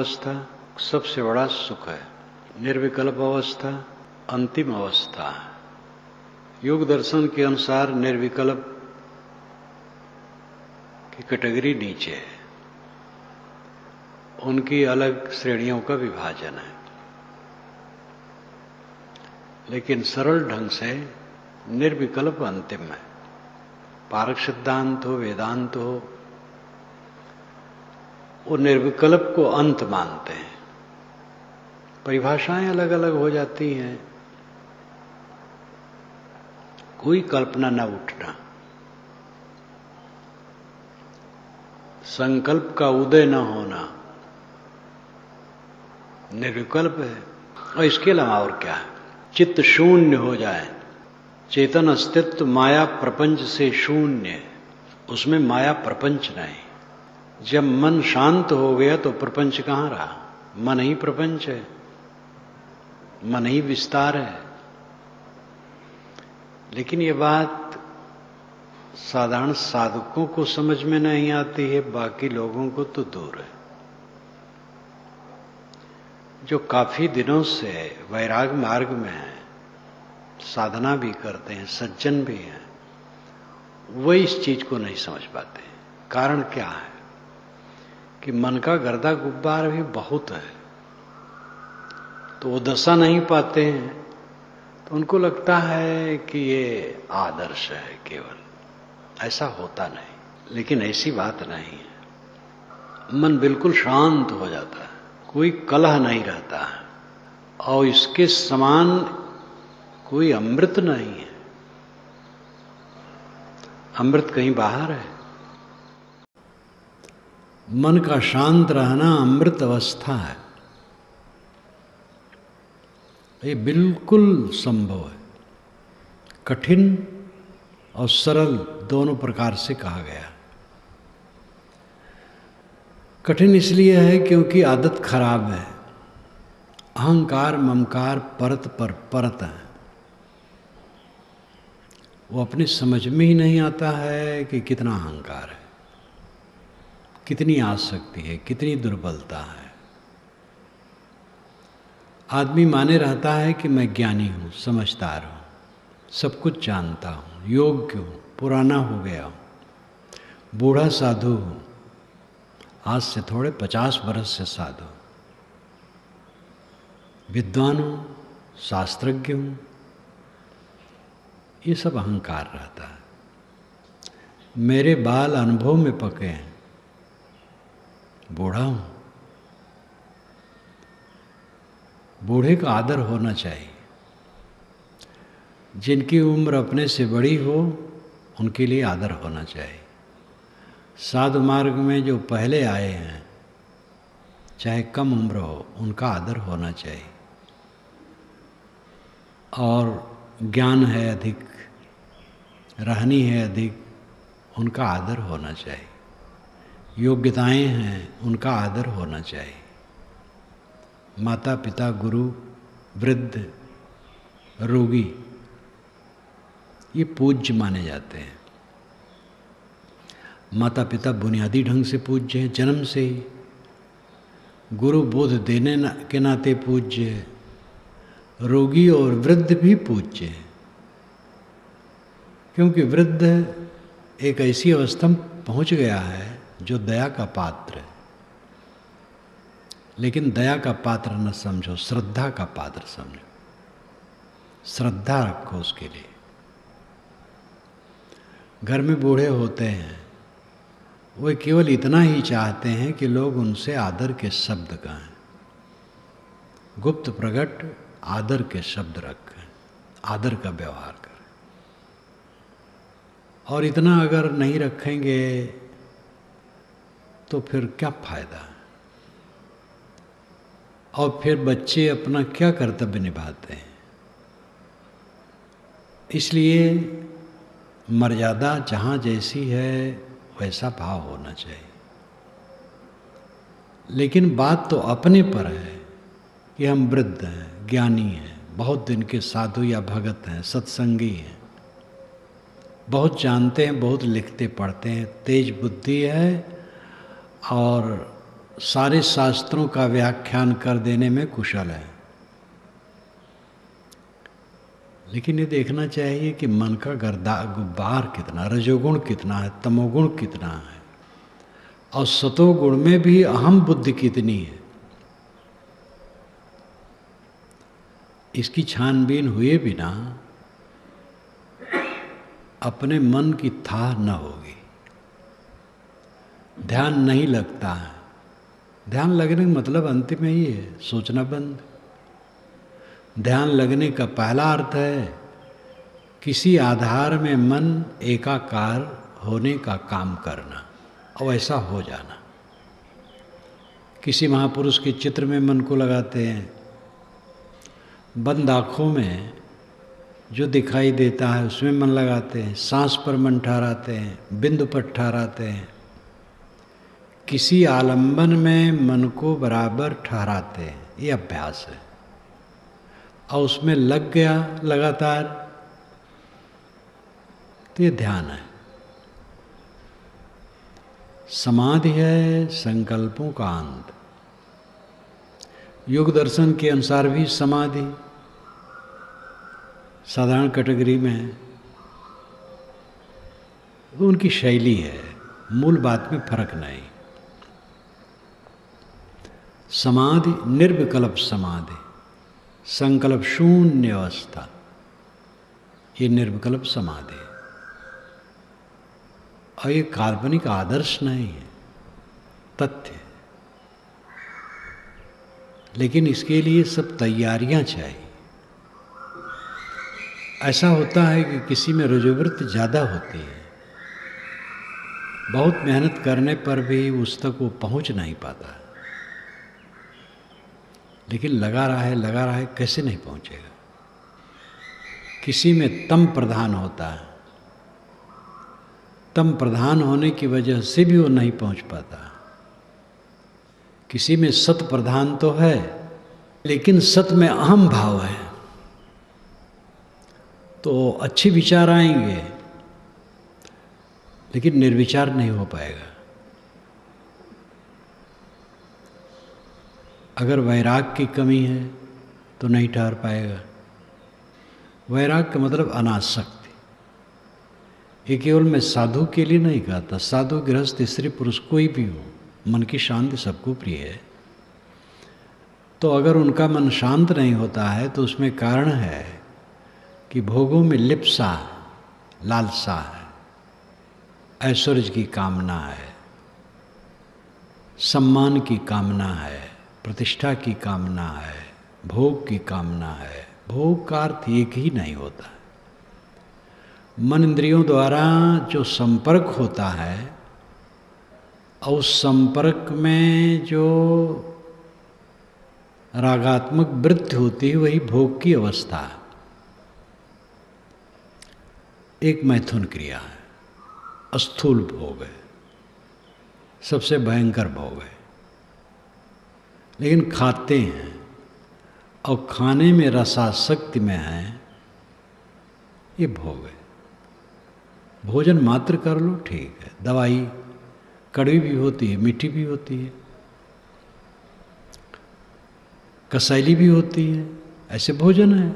अवस्था सबसे बड़ा सुख है। निर्विकल्प अवस्था अंतिम अवस्था है। योग दर्शन के अनुसार निर्विकल्प की कैटेगरी नीचे है, उनकी अलग श्रेणियों का विभाजन है। लेकिन सरल ढंग से निर्विकल्प अंतिम है। पारक सिद्धांत हो, वेदांत हो, वो निर्विकल्प को अंत मानते हैं। परिभाषाएं अलग अलग हो जाती हैं। कोई कल्पना न उठना, संकल्प का उदय न होना निर्विकल्प है। और इसके अलावा और क्या है? चित्त शून्य हो जाए, चेतन अस्तित्व माया प्रपंच से शून्य, उसमें माया प्रपंच नहीं। जब मन शांत हो गया तो प्रपंच कहां रहा? मन ही प्रपंच है, मन ही विस्तार है। लेकिन ये बात साधारण साधकों को समझ में नहीं आती है, बाकी लोगों को तो दूर है। जो काफी दिनों से वैराग मार्ग में है, साधना भी करते हैं, सज्जन भी हैं, वो इस चीज को नहीं समझ पाते। कारण क्या है कि मन का गर्दा गुब्बार भी बहुत है, तो वो दशा नहीं पाते हैं। तो उनको लगता है कि ये आदर्श है केवल, ऐसा होता नहीं। लेकिन ऐसी बात नहीं है। मन बिल्कुल शांत हो जाता है, कोई कलह नहीं रहता है, और इसके समान कोई अमृत नहीं है। अमृत कहीं बाहर है। मन का शांत रहना अमृत अवस्था है। ये बिल्कुल संभव है। कठिन और सरल दोनों प्रकार से कहा गया। कठिन इसलिए है क्योंकि आदत खराब है। अहंकार ममकार परत पर परत है। वो अपनी समझ में ही नहीं आता है कि कितना अहंकार है, कितनी आसक्ति है, कितनी दुर्बलता है। आदमी माने रहता है कि मैं ज्ञानी हूँ, समझदार हूँ, सब कुछ जानता हूँ, योग्य हूँ, पुराना हो गया हूँ, बूढ़ा साधु हूँ, आज से थोड़े 50 बरस से साधु, विद्वान हूँ, शास्त्रज्ञ हूँ। ये सब अहंकार रहता है। मेरे बाल अनुभव में पके हैं, बूढ़ा हूँ। बूढ़े का आदर होना चाहिए। जिनकी उम्र अपने से बड़ी हो उनके लिए आदर होना चाहिए। साधु मार्ग में जो पहले आए हैं, चाहे कम उम्र हो, उनका आदर होना चाहिए। और ज्ञान है अधिक, रहनी है अधिक, उनका आदर होना चाहिए। योग्यताएं हैं, उनका आदर होना चाहिए। माता पिता, गुरु, वृद्ध, रोगी, ये पूज्य माने जाते हैं। माता पिता बुनियादी ढंग से पूज्य हैं, जन्म से ही। गुरु बोध देने के नाते पूज्य है। रोगी और वृद्ध भी पूज्य है, क्योंकि वृद्ध एक ऐसी अवस्था में पहुंच गया है जो दया का पात्र है। लेकिन दया का पात्र न समझो, श्रद्धा का पात्र समझो। श्रद्धा रखो उसके लिए। घर में बूढ़े होते हैं, वे केवल इतना ही चाहते हैं कि लोग उनसे आदर के शब्द कहें, गुप्त प्रकट आदर के शब्द रखें, आदर का व्यवहार करें। और इतना अगर नहीं रखेंगे तो फिर क्या फायदा है? और फिर बच्चे अपना क्या कर्तव्य निभाते हैं? इसलिए मर्यादा जहाँ जैसी है वैसा भाव होना चाहिए। लेकिन बात तो अपने पर है कि हम वृद्ध हैं, ज्ञानी हैं, बहुत दिन के साधु या भगत हैं, सत्संगी हैं, बहुत जानते हैं, बहुत लिखते पढ़ते हैं, तेज बुद्धि है और सारे शास्त्रों का व्याख्यान कर देने में कुशल है, लेकिन ये देखना चाहिए कि मन का गुब्बार कितना, रजोगुण कितना है, तमोगुण कितना है, और सतोगुण में भी अहम बुद्धि कितनी है। इसकी छानबीन हुए बिना अपने मन की थाह न होगी, ध्यान नहीं लगता है। ध्यान लगने का मतलब अंतिम ही है सोचना बंद। ध्यान लगने का पहला अर्थ है किसी आधार में मन एकाकार होने का काम करना और ऐसा हो जाना। किसी महापुरुष के चित्र में मन को लगाते हैं, बंद आँखों में जो दिखाई देता है उसमें मन लगाते हैं, सांस पर मन ठहराते हैं, बिंदु पर ठहराते हैं, किसी आलंबन में मन को बराबर ठहराते हैं। ये अभ्यास है, और उसमें लग गया लगातार तो ये ध्यान है। समाधि है संकल्पों का अंत। योग दर्शन के अनुसार भी समाधि साधारण कैटेगरी में है, तो उनकी शैली है, मूल बात में फर्क नहीं। समाधि निर्विकल्प समाधि, संकल्प शून्य अवस्था, ये निर्विकल्प समाधि है। और ये काल्पनिक आदर्श नहीं है, तथ्य। लेकिन इसके लिए सब तैयारियां चाहिए। ऐसा होता है कि किसी में रजोवृत्ति ज़्यादा होती है, बहुत मेहनत करने पर भी उस तक वो पहुंच नहीं पाता, लेकिन लगा रहा है, कैसे नहीं पहुंचेगा। किसी में तम प्रधान होता है, तम प्रधान होने की वजह से भी वो नहीं पहुंच पाता। किसी में सत प्रधान तो है, लेकिन सत में अहम भाव है, तो अच्छे विचार आएंगे लेकिन निर्विचार नहीं हो पाएगा। अगर वैराग की कमी है तो नहीं ठहर पाएगा। वैराग का मतलब अनासक्ति। ये केवल मैं साधु के लिए नहीं कहता, साधु गृहस्थ स्त्री पुरुष कोई भी हो, मन की शांति सबको प्रिय है। तो अगर उनका मन शांत नहीं होता है तो उसमें कारण है कि भोगों में लिप्सा, लालसा है, ऐश्वर्य की कामना है, सम्मान की कामना है, प्रतिष्ठा की कामना है, भोग की कामना है। भोग का अर्थ एक ही नहीं होता। मन इंद्रियों द्वारा जो संपर्क होता है और उस संपर्क में जो रागात्मक वृत्ति होती है वही भोग की अवस्था है। एक मैथुन क्रिया है, स्थूल भोग है, सबसे भयंकर भोग है। लेकिन खाते हैं और खाने में रसासक्ति में है, ये भोग है। भोजन मात्र कर लो ठीक है, दवाई कड़वी भी होती है, मीठी भी होती है, कसैली भी होती है, ऐसे भोजन है।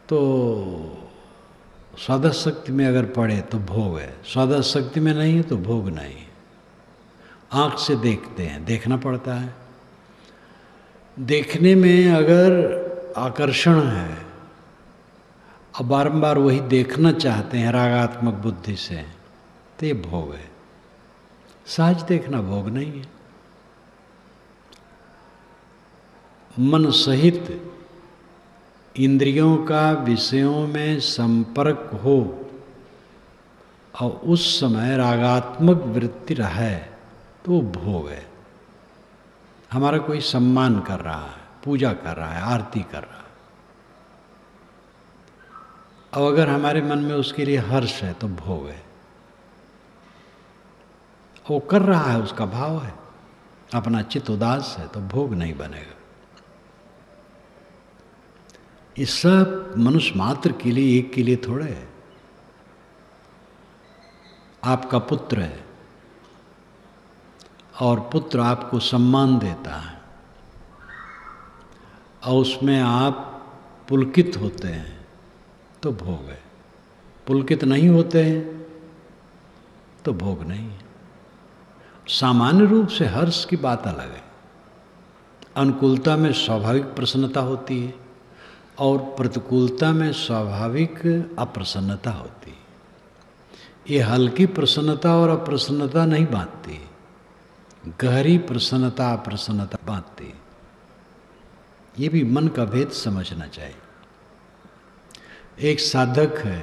तो स्वादाशक्ति में अगर पड़े तो भोग है, स्वादाशक्ति में नहीं है तो भोग नहीं है। आँख से देखते हैं, देखना पड़ता है। देखने में अगर आकर्षण है और बारंबार वही देखना चाहते हैं रागात्मक बुद्धि से, तो ये भोग है। सहज देखना भोग नहीं है। मन सहित इंद्रियों का विषयों में संपर्क हो और उस समय रागात्मक वृत्ति रहे तो वो भोग है। हमारा कोई सम्मान कर रहा है, पूजा कर रहा है, आरती कर रहा है, और अगर हमारे मन में उसके लिए हर्ष है तो भोग है। वो कर रहा है, उसका भाव है, अपना चित्त उदास है तो भोग नहीं बनेगा। ये सब मनुष्य मात्र के लिए, एक के लिए थोड़े है। आपका पुत्र है, और पुत्र आपको सम्मान देता है और उसमें आप पुलकित होते हैं तो भोग है, पुलकित नहीं होते हैं तो भोग नहीं है। सामान्य रूप से हर्ष की बात अलग है। अनुकूलता में स्वाभाविक प्रसन्नता होती है और प्रतिकूलता में स्वाभाविक अप्रसन्नता होती है। ये हल्की प्रसन्नता और अप्रसन्नता नहीं बांधती, गहरी प्रसन्नता अप्रसन्नता बांधती है। ये भी मन का भेद समझना चाहिए। एक साधक है,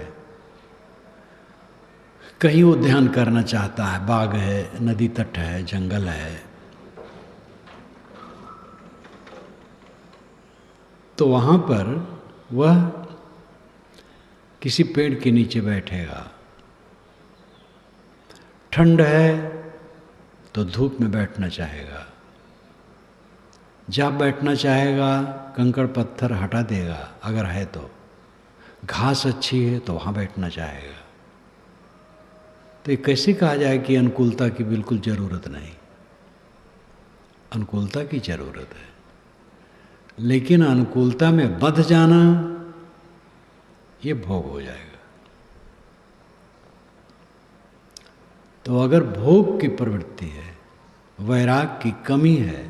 कहीं वो ध्यान करना चाहता है, बाग है, नदी तट है, जंगल है, तो वहाँ पर वह किसी पेड़ के नीचे बैठेगा। ठंड है तो धूप में बैठना चाहेगा, जहाँ बैठना चाहेगा कंकड़ पत्थर हटा देगा अगर है तो, घास अच्छी है तो वहाँ बैठना चाहेगा। तो ये कैसे कहा जाए कि अनुकूलता की बिल्कुल ज़रूरत नहीं? अनुकूलता की ज़रूरत है, लेकिन अनुकूलता में बंध जाना ये भोग हो जाएगा। तो अगर भोग की प्रवृत्ति है, वैराग की कमी है,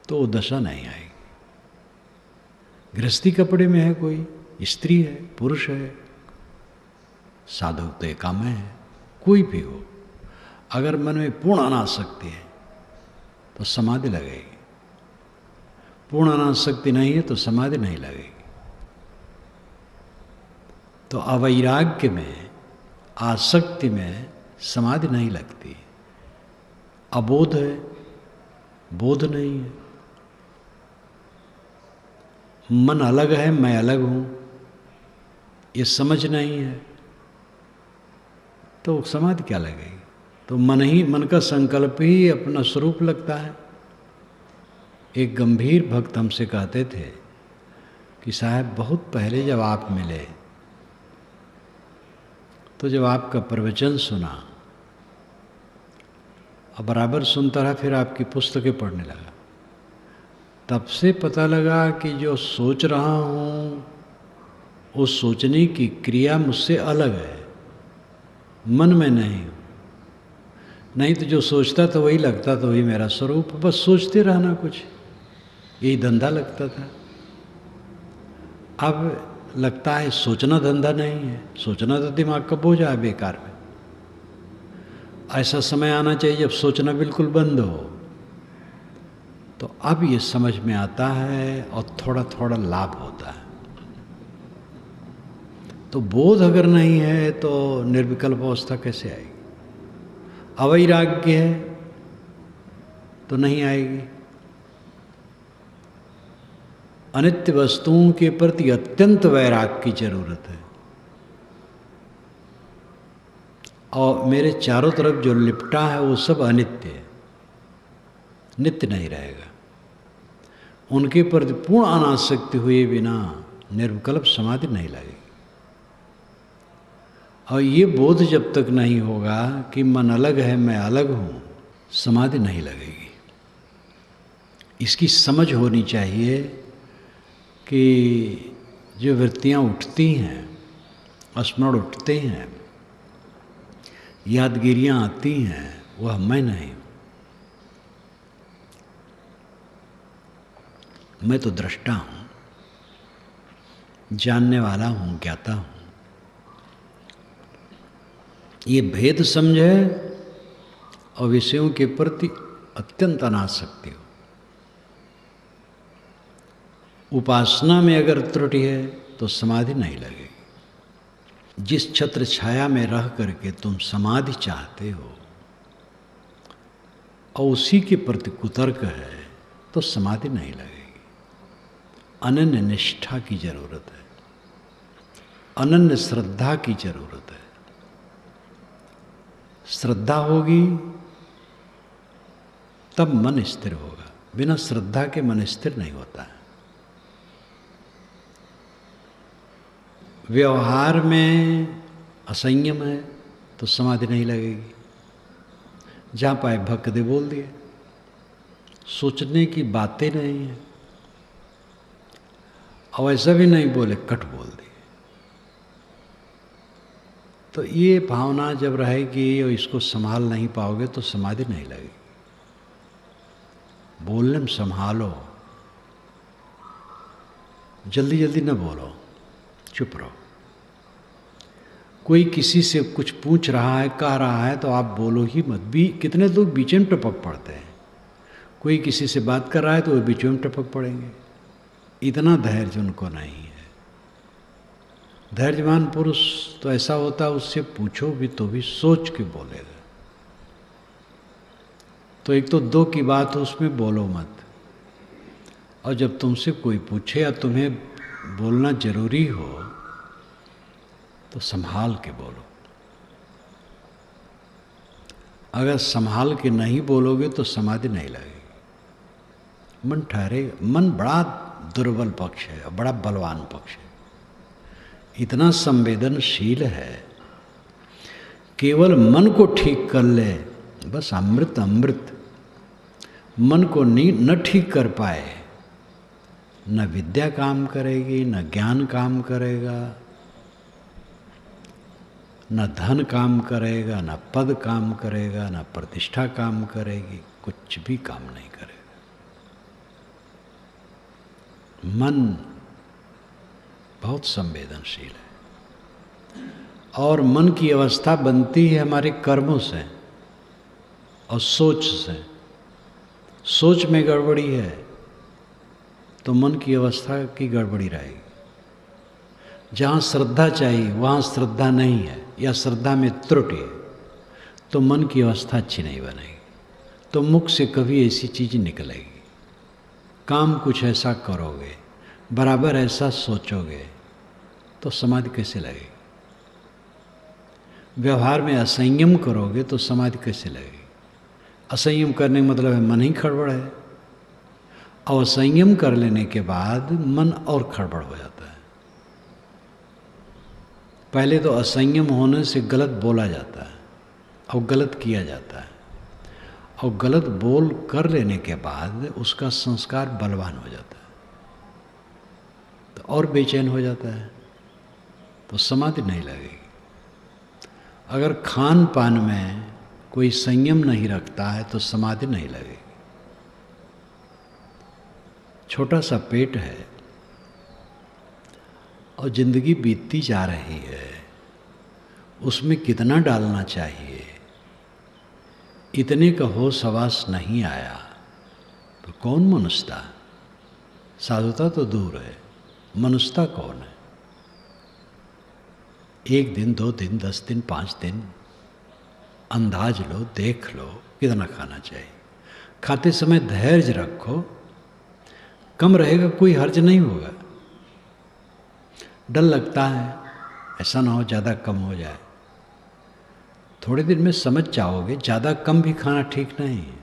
तो वो दशा नहीं आएगी। गृहस्थी कपड़े में है, कोई स्त्री है, पुरुष है, साधु तो काम है, कोई भी हो, अगर मन में पूर्ण अनासक्ति है तो समाधि लगेगी, पूर्ण अनासक्ति नहीं है तो समाधि नहीं लगेगी। तो अवैराग्य में, आसक्ति में समाधि नहीं लगती। अबोध है, बोध नहीं है, मन अलग है, मैं अलग हूं, ये समझ नहीं है, तो समाधि क्या लगेगी? तो मन का संकल्प ही अपना स्वरूप लगता है। एक गंभीर भक्त हमसे कहते थे कि साहब बहुत पहले जब आप मिले तो जब आपका प्रवचन सुना और बराबर सुनता रहा, फिर आपकी पुस्तकें पढ़ने लगा, तब से पता लगा कि जो सोच रहा हूँ उस सोचने की क्रिया मुझसे अलग है, मन में नहीं। नहीं तो जो सोचता था वही लगता था, वही मेरा स्वरूप, बस सोचते रहना, कुछ यही धंधा लगता था। अब लगता है सोचना धंधा नहीं है, सोचना तो दिमाग का बोझ है बेकार में। ऐसा समय आना चाहिए जब सोचना बिल्कुल बंद हो। तो अब ये समझ में आता है और थोड़ा थोड़ा लाभ होता है। तो बोध अगर नहीं है तो निर्विकल्प अवस्था कैसे आएगी? अवैराग्य है तो नहीं आएगी। अनित्य वस्तुओं के प्रति अत्यंत वैराग की जरूरत है। और मेरे चारों तरफ जो लिपटा है वो सब अनित्य है, नित्य नहीं रहेगा। उनके प्रति पूर्ण अनासक्ति हुए बिना निर्विकल्प समाधि नहीं लगेगी। और ये बोध जब तक नहीं होगा कि मन अलग है, मैं अलग हूँ, समाधि नहीं लगेगी। इसकी समझ होनी चाहिए कि जो वृत्तियाँ उठती हैं, स्मरण उठते हैं, यादगिरियाँ आती हैं, वह मैं नहीं हूँ। मैं तो दृष्टा हूँ, जानने वाला हूँ, ज्ञाता हूँ। ये भेद समझे और विषयों के प्रति अत्यंत अनासक्ति हो। उपासना में अगर त्रुटि है तो समाधि नहीं लगेगी। जिस छत्र छाया में रह करके तुम समाधि चाहते हो और उसी के प्रति कुतर्क है तो समाधि नहीं लगेगी। अनन्य निष्ठा की जरूरत है, अनन्य श्रद्धा की जरूरत है। श्रद्धा होगी तब मन स्थिर होगा, बिना श्रद्धा के मन स्थिर नहीं होता है। व्यवहार में असंयम है तो समाधि नहीं लगेगी। जहां पाए भक्क दे बोल दिए, सोचने की बातें नहीं है। और ऐसा भी नहीं बोले, कट बोल दिए। तो ये भावना जब रहेगी और इसको संभाल नहीं पाओगे तो समाधि नहीं लगेगी। बोलने में संभालो, जल्दी जल्दी न बोलो, चुप रहो। कोई किसी से कुछ पूछ रहा है, कह रहा है, तो आप बोलो ही मत। कितने लोग बीच में टपक पड़ते हैं। कोई किसी से बात कर रहा है तो वो बीच में टपक पड़ेंगे। इतना धैर्य उनको नहीं है। धैर्यवान पुरुष तो ऐसा होता है, उससे पूछो भी तो भी सोच के बोलेगा। तो एक तो दो की बात हो, उसमें बोलो मत। और जब तुमसे कोई पूछे या तुम्हें बोलना जरूरी हो तो संभाल के बोलो। अगर संभाल के नहीं बोलोगे तो समाधि नहीं लगेगी। मन ठहरेगा। मन बड़ा दुर्बल पक्ष है और बड़ा बलवान पक्ष है। इतना संवेदनशील है, केवल मन को ठीक कर ले बस अमृत अमृत। मन को न ठीक कर पाए, न विद्या काम करेगी, न ज्ञान काम करेगा, न धन काम करेगा, न पद काम करेगा, न प्रतिष्ठा काम करेगी, कुछ भी काम नहीं करेगा। मन बहुत संवेदनशील है और मन की अवस्था बनती है हमारे कर्मों से और सोच से। सोच में गड़बड़ी है तो मन की अवस्था की गड़बड़ी रहेगी। जहाँ श्रद्धा चाहिए वहाँ श्रद्धा नहीं है या श्रद्धा में त्रुटि है तो मन की अवस्था अच्छी नहीं बनेगी। तो मुख से कभी ऐसी चीज़ निकलेगी। काम कुछ ऐसा करोगे, बराबर ऐसा सोचोगे तो समाधि कैसे लगेगी। व्यवहार में असंयम करोगे तो समाधि कैसे लगेगी। असंयम करने का मतलब है मन ही खड़बड़ है। और असंयम कर लेने के बाद मन और खड़बड़ हो जाता है। पहले तो असंयम होने से गलत बोला जाता है और गलत किया जाता है, और गलत बोल कर लेने के बाद उसका संस्कार बलवान हो जाता है तो और बेचैन हो जाता है, तो समाधि नहीं लगेगी। अगर खान पान में कोई संयम नहीं रखता है तो समाधि नहीं लगेगी। छोटा सा पेट है और जिंदगी बीतती जा रही है, उसमें कितना डालना चाहिए, इतने का होश हवास नहीं आया तो कौन मनुष्यता। साधुता तो दूर है, मनुष्यता कौन है। 1 दिन 2 दिन 10 दिन 5 दिन अंदाज लो, देख लो कितना खाना चाहिए। खाते समय धैर्य रखो, कम रहेगा कोई हर्ज नहीं होगा। डर लगता है ऐसा ना हो ज़्यादा कम हो जाए, थोड़े दिन में समझ जाओगे ज़्यादा कम भी खाना ठीक नहीं है।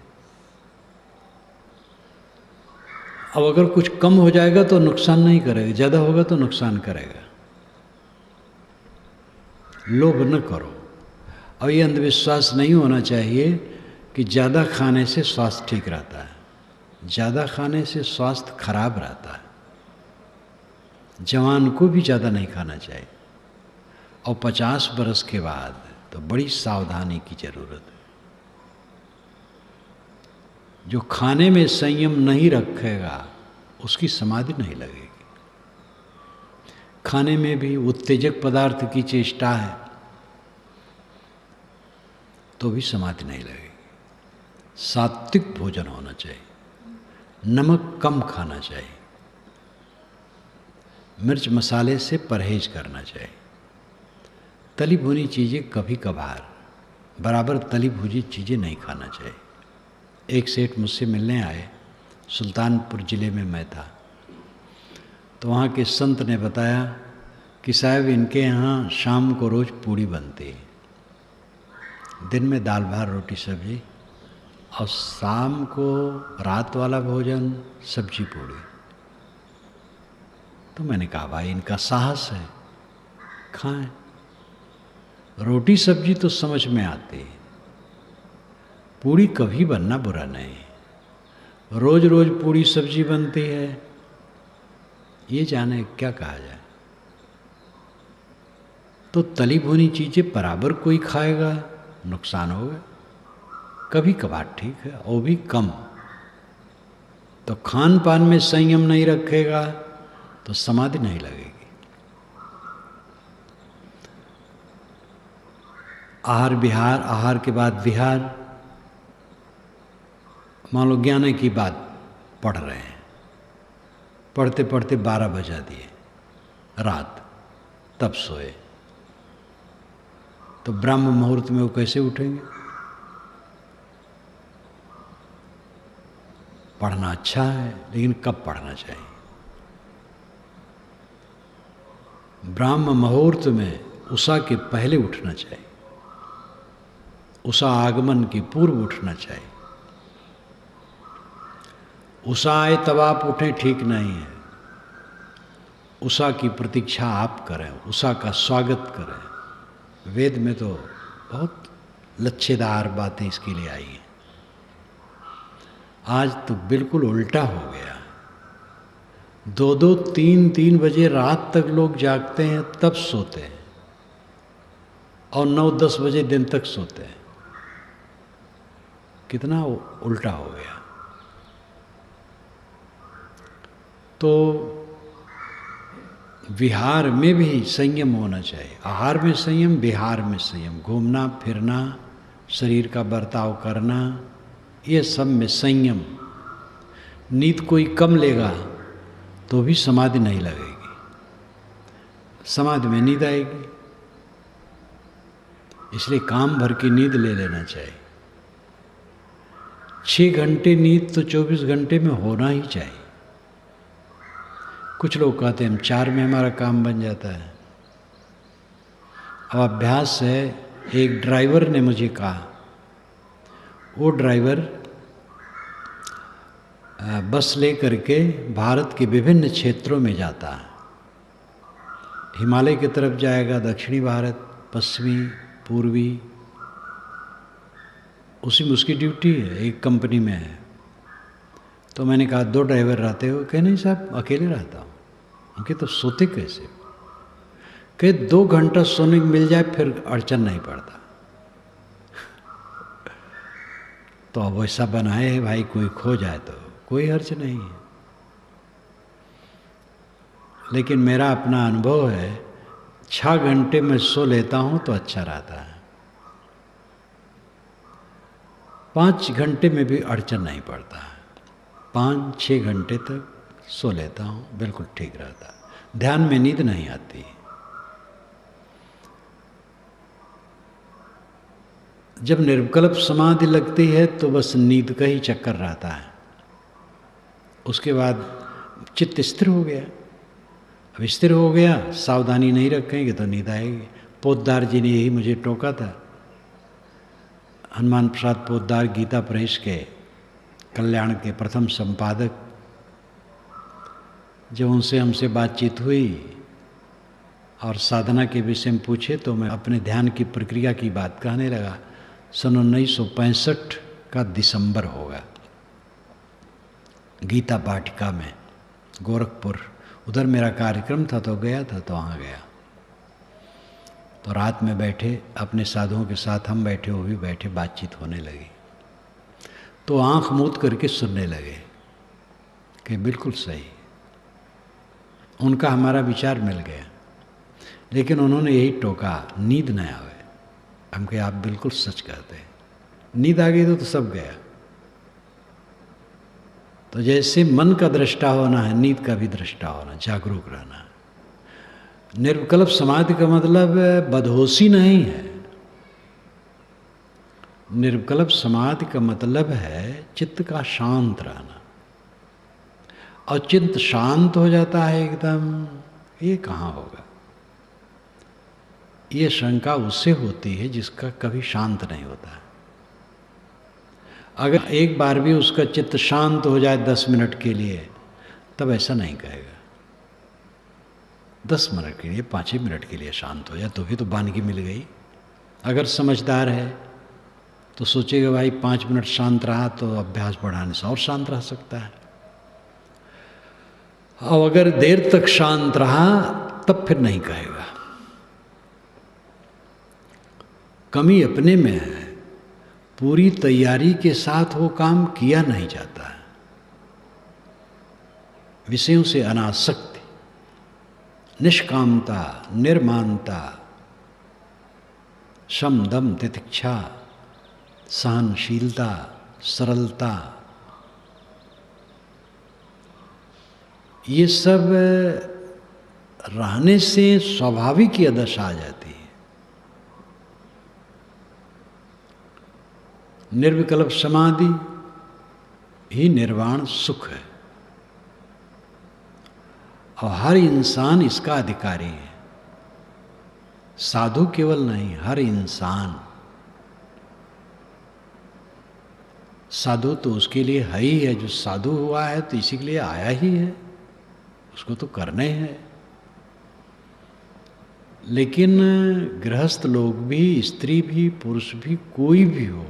अब अगर कुछ कम हो जाएगा तो नुकसान नहीं करेगा, ज़्यादा होगा तो नुकसान करेगा। लोभ न करो। और ये अंधविश्वास नहीं होना चाहिए कि ज़्यादा खाने से स्वास्थ्य ठीक रहता है। ज़्यादा खाने से स्वास्थ्य खराब रहता है। जवान को भी ज़्यादा नहीं खाना चाहिए, और 50 बरस के बाद तो बड़ी सावधानी की जरूरत है। जो खाने में संयम नहीं रखेगा उसकी समाधि नहीं लगेगी। खाने में भी उत्तेजक पदार्थ की चेष्टा है तो भी समाधि नहीं लगेगी। सात्विक भोजन होना चाहिए, नमक कम खाना चाहिए, मिर्च मसाले से परहेज करना चाहिए। तली भुनी चीज़ें कभी कभार, बराबर तली भुनी चीज़ें नहीं खाना चाहिए। एक सेठ मुझसे मिलने आए, सुल्तानपुर ज़िले में मैं था, तो वहाँ के संत ने बताया कि साहब इनके यहाँ शाम को रोज़ पूड़ी बनती है, दिन में दाल भात रोटी सब्जी, और शाम को रात वाला भोजन सब्जी पूड़ी। तो मैंने कहा भाई इनका साहस है, खाएं। रोटी सब्जी तो समझ में आती है, पूड़ी कभी बनना बुरा नहीं, रोज रोज पूड़ी सब्जी बनती है, ये जाने क्या कहा जाए। तो तली भुनी चीजें बराबर कोई खाएगा नुकसान होगा, कभी कभार ठीक है, वो भी कम। तो खान पान में संयम नहीं रखेगा तो समाधि नहीं लगेगी। आहार विहार, आहार के बाद विहार। मान लो ज्ञान की बात पढ़ रहे हैं, पढ़ते पढ़ते 12 बजा दिए रात, तब सोए, तो ब्रह्म मुहूर्त में वो कैसे उठेंगे? पढ़ना अच्छा है, लेकिन कब पढ़ना चाहिए? ब्रह्म मुहूर्त में उषा के पहले उठना चाहिए, उषा आगमन के पूर्व उठना चाहिए। उषा आए तब आप उठें, ठीक नहीं है। उषा की प्रतीक्षा आप करें, उषा का स्वागत करें। वेद में तो बहुत लच्छेदार बातें इसके लिए आई हैं। आज तो बिल्कुल उल्टा हो गया। 2-2, 3-3 बजे रात तक लोग जागते हैं, तब सोते हैं, और 9-10 बजे दिन तक सोते हैं। कितना उल्टा हो गया। तो विहार में भी संयम होना चाहिए। आहार में संयम, विहार में संयम, घूमना फिरना, शरीर का बर्ताव करना, ये सब में संयम। नींद कोई कम लेगा तो भी समाधि नहीं लगेगी, समाधि में नींद आएगी। इसलिए काम भर की नींद ले लेना चाहिए। 6 घंटे नींद तो 24 घंटे में होना ही चाहिए। कुछ लोग कहते हैं हम 4 में हमारा काम बन जाता है। अब अभ्यास है। एक ड्राइवर ने मुझे कहा, वो ड्राइवर बस ले करके भारत के विभिन्न क्षेत्रों में जाता है। हिमालय की तरफ जाएगा, दक्षिणी भारत, पश्चिमी, पूर्वी, उसी में उसकी ड्यूटी है, एक कंपनी में है। तो मैंने कहा 2 ड्राइवर रहते हो? कहे नहीं साहब, अकेले रहता हूँ। उनके तो सोते कैसे? कहे 2 घंटा सोने को मिल जाए फिर अड़चन नहीं पड़ता। तो अब वैसा बनाए है भाई, कोई खो जाए तो कोई हर्ज नहीं है। लेकिन मेरा अपना अनुभव है, 6 घंटे में सो लेता हूँ तो अच्छा रहता है। 5 घंटे में भी अड़चन नहीं पड़ता है। 5-6 घंटे तक सो लेता हूँ, बिल्कुल ठीक रहता है। ध्यान में नींद नहीं आती। जब निर्विकल्प समाधि लगती है तो बस नींद का ही चक्कर रहता है। उसके बाद चित्त स्थिर हो गया। अब स्थिर हो गया, सावधानी नहीं रखेंगे तो नींद आएगी। पोद्दार जी ने यही मुझे टोका था। हनुमान प्रसाद पोद्दार गीता प्रेस के कल्याण के प्रथम संपादक, जब उनसे हमसे बातचीत हुई और साधना के विषय में पूछे तो मैं अपने ध्यान की प्रक्रिया की बात कहने लगा। सन 1965 का दिसंबर होगा, गीता पाठिका में गोरखपुर, उधर मेरा कार्यक्रम था तो गया था, तो वहाँ गया। तो रात में बैठे अपने साधुओं के साथ, हम बैठे, वो भी बैठे, बातचीत होने लगी। तो आंख मूंद करके सुनने लगे कि बिल्कुल सही, उनका हमारा विचार मिल गया। लेकिन उन्होंने यही टोका, नींद न आवे। हम कहे आप बिल्कुल सच कहते हैं, नींद आ गई तो सब गया। तो जैसे मन का दृष्टा होना है, नींद का भी दृष्टा होना, जागरूक रहना। निर्विकल्प समाधि का मतलब बदहोशी नहीं है। निर्विकल्प समाधि का मतलब है चित्त का शांत रहना। और चित्त शांत हो जाता है एकदम, ये कहाँ होगा? ये शंका उससे होती है जिसका कभी शांत नहीं होता। अगर एक बार भी उसका चित्त शांत हो जाए 10 मिनट के लिए, तब ऐसा नहीं कहेगा। 10 मिनट के लिए, 5 मिनट के लिए शांत हो जाए तो भी तो वानगी मिल गई। अगर समझदार है तो सोचेगा भाई 5 मिनट शांत रहा तो अभ्यास बढ़ाने से और शांत रह सकता है। अब अगर देर तक शांत रहा तब फिर नहीं कहेगा। कमी अपने में है, पूरी तैयारी के साथ वो काम किया नहीं जाता है। विषयों से अनासक्ति, निष्कामता, निर्मानता, शम दम तितिक्षा, सहनशीलता, सरलता, ये सब रहने से स्वाभाविक ही दशा आ जाती है। निर्विकल्प समाधि ही निर्वाण सुख है और हर इंसान इसका अधिकारी है। साधु केवल नहीं, हर इंसान। साधु तो उसके लिए है ही है, जो साधु हुआ है तो इसी के लिए आया ही है, उसको तो करने हैं। लेकिन गृहस्थ लोग भी, स्त्री भी, पुरुष भी, कोई भी हो,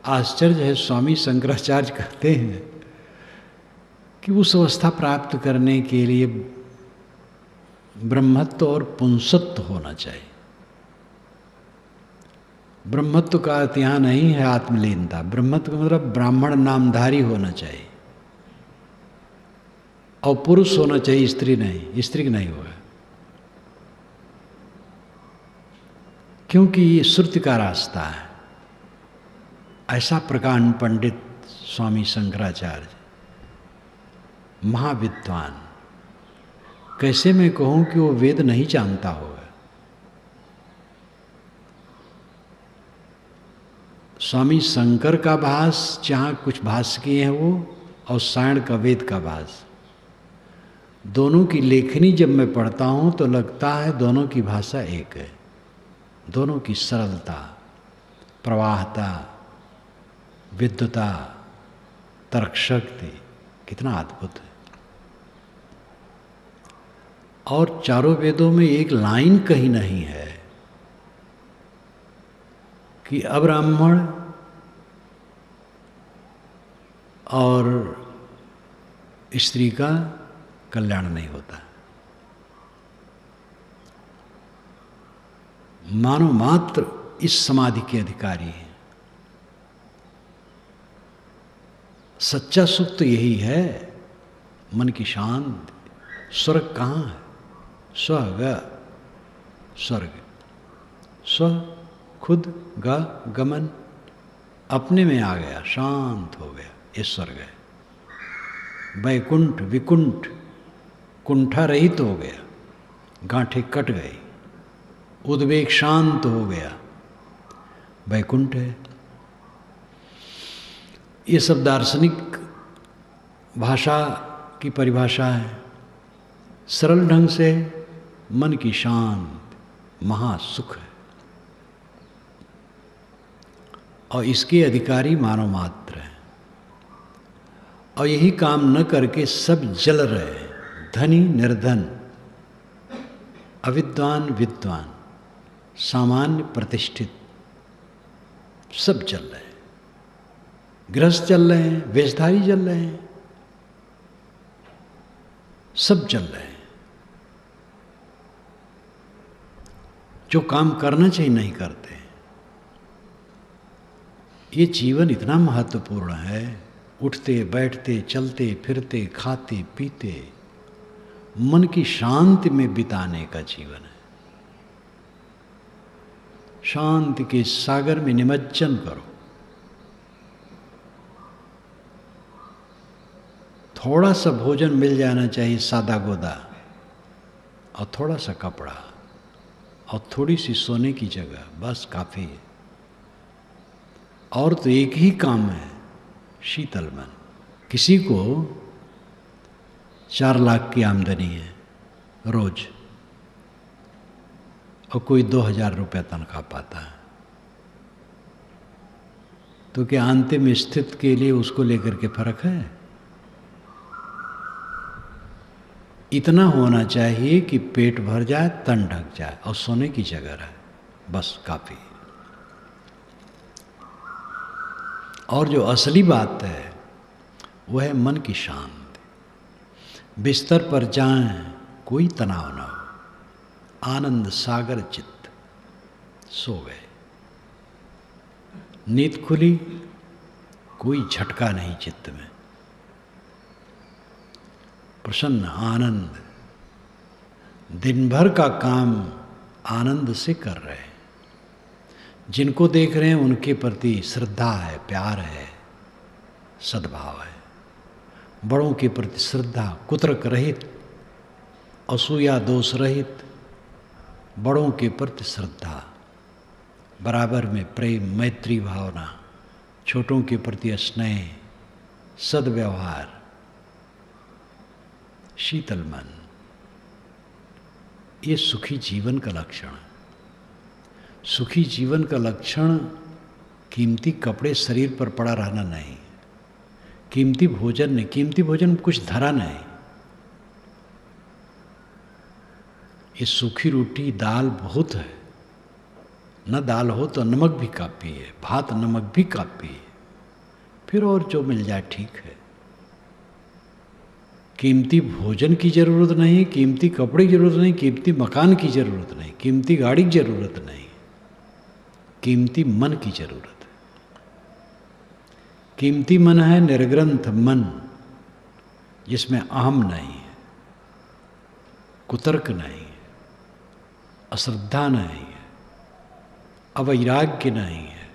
आश्चर्य है, स्वामी शंकराचार्य कहते हैं कि उस अवस्था प्राप्त करने के लिए ब्रह्मत्व और पुंसत्व होना चाहिए। ब्रह्मत्व का अर्थ यहाँ नहीं है आत्मलीनता, ब्रह्मत्व का मतलब ब्राह्मण नामधारी होना चाहिए और पुरुष होना चाहिए, स्त्री नहीं, स्त्री नहीं होगा। क्योंकि ये श्रुति का रास्ता है। ऐसा प्रकांड पंडित स्वामी शंकराचार्य, महाविद्वान, कैसे मैं कहूं कि वो वेद नहीं जानता होगा। स्वामी शंकर का भास, जहाँ कुछ भाष्य किए हैं वो, और सायण का वेद का भास, दोनों की लेखनी जब मैं पढ़ता हूँ तो लगता है दोनों की भाषा एक है। दोनों की सरलता, प्रवाहता, विद्वता, तर्कशक्ति कितना अद्भुत है। और चारों वेदों में एक लाइन कहीं नहीं है कि अब्राह्मण और स्त्री का कल्याण नहीं होता। मानव मात्र इस समाधि के अधिकारी है। सच्चा सुख तो यही है, मन की शांति। स्वर्ग कहाँ है? स्वर्ग, स्वर्ग, स्व खुद ग गमन, अपने में आ गया, शांत हो गया, ये स्वर्ग है। वैकुंठ विकुंठ, कुंठा रहित हो गया, गांठें कट गई, उद्वेग शांत हो गया, वैकुंठ है। ये सब दार्शनिक भाषा की परिभाषा है। सरल ढंग से मन की शांति महासुख है और इसके अधिकारी मानव मात्र हैं। और यही काम न करके सब जल रहे, धनी निर्धन, अविद्वान विद्वान, सामान्य प्रतिष्ठित, सब चल रहे हैं। गृहस्थ चल रहे हैं, वेशधारी चल रहे हैं, सब चल रहे हैं। जो काम करना चाहिए नहीं करते। ये जीवन इतना महत्वपूर्ण है। उठते बैठते चलते फिरते खाते पीते मन की शांति में बिताने का जीवन है। शांति के सागर में निमज्जन करो। थोड़ा सा भोजन मिल जाना चाहिए, सादा गोदा, और थोड़ा सा कपड़ा और थोड़ी सी सोने की जगह, बस काफी है। और तो एक ही काम है, शीतल मन। किसी को 4 लाख की आमदनी है रोज और कोई 2000 रुपये तनख्वाह पाता है, तो क्या अंतिम स्थिति के लिए उसको लेकर के फर्क है? इतना होना चाहिए कि पेट भर जाए, तन ढक जाए और सोने की जगह रहे, बस काफी। और जो असली बात है वह है मन की शांति। बिस्तर पर जाएं, कोई तनाव ना हो, आनंद सागर चित्त, सो गए। नींद खुली, कोई झटका नहीं चित्त में, प्रसन्न आनंद, दिन भर का काम आनंद से कर रहे हैं। जिनको देख रहे हैं उनके प्रति श्रद्धा है, प्यार है, सद्भाव है। बड़ों के प्रति श्रद्धा, कुतर्क रहित, असूया दोष रहित, बड़ों के प्रति श्रद्धा, बराबर में प्रेम मैत्री भावना, छोटों के प्रति स्नेह, सद्व्यवहार, शीतल मन, ये सुखी जीवन का लक्षण है। सुखी जीवन का लक्षण कीमती कपड़े शरीर पर पड़ा रहना नहीं, कीमती भोजन नहीं, कीमती भोजन में कुछ धरा नहीं। ये सूखी रोटी दाल बहुत है, न दाल हो तो नमक भी काफ़ी है, भात नमक भी काफ़ी है, फिर और जो मिल जाए ठीक है। कीमती भोजन की ज़रूरत नहीं, कीमती कपड़े की ज़रूरत नहीं, कीमती मकान की ज़रूरत नहीं, कीमती गाड़ी की ज़रूरत नहीं, कीमती मन की ज़रूरत है। कीमती मन है निर्ग्रंथ मन, जिसमें अहम नहीं है, कुतर्क नहीं है, अश्रद्धा नहीं है, अवैराग्य नहीं है,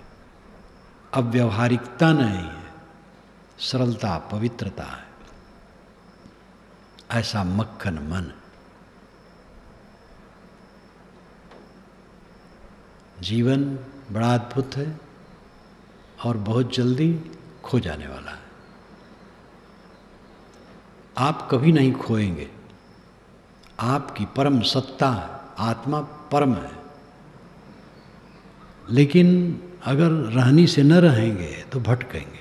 अव्यवहारिकता नहीं है, सरलता पवित्रता है। ऐसा मक्खन मन। जीवन बड़ा अद्भुत है और बहुत जल्दी खो जाने वाला है। आप कभी नहीं खोएंगे। आपकी परम सत्ता आत्मा परम है, लेकिन अगर रहनी से न रहेंगे तो भटकेंगे।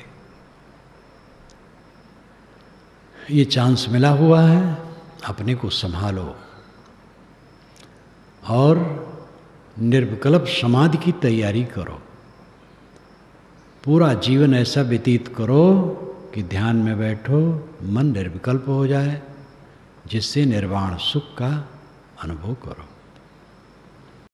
ये चांस मिला हुआ है, अपने को संभालो और निर्विकल्प समाधि की तैयारी करो। पूरा जीवन ऐसा व्यतीत करो कि ध्यान में बैठो, मन निर्विकल्प हो जाए, जिससे निर्वाण सुख का अनुभव करो।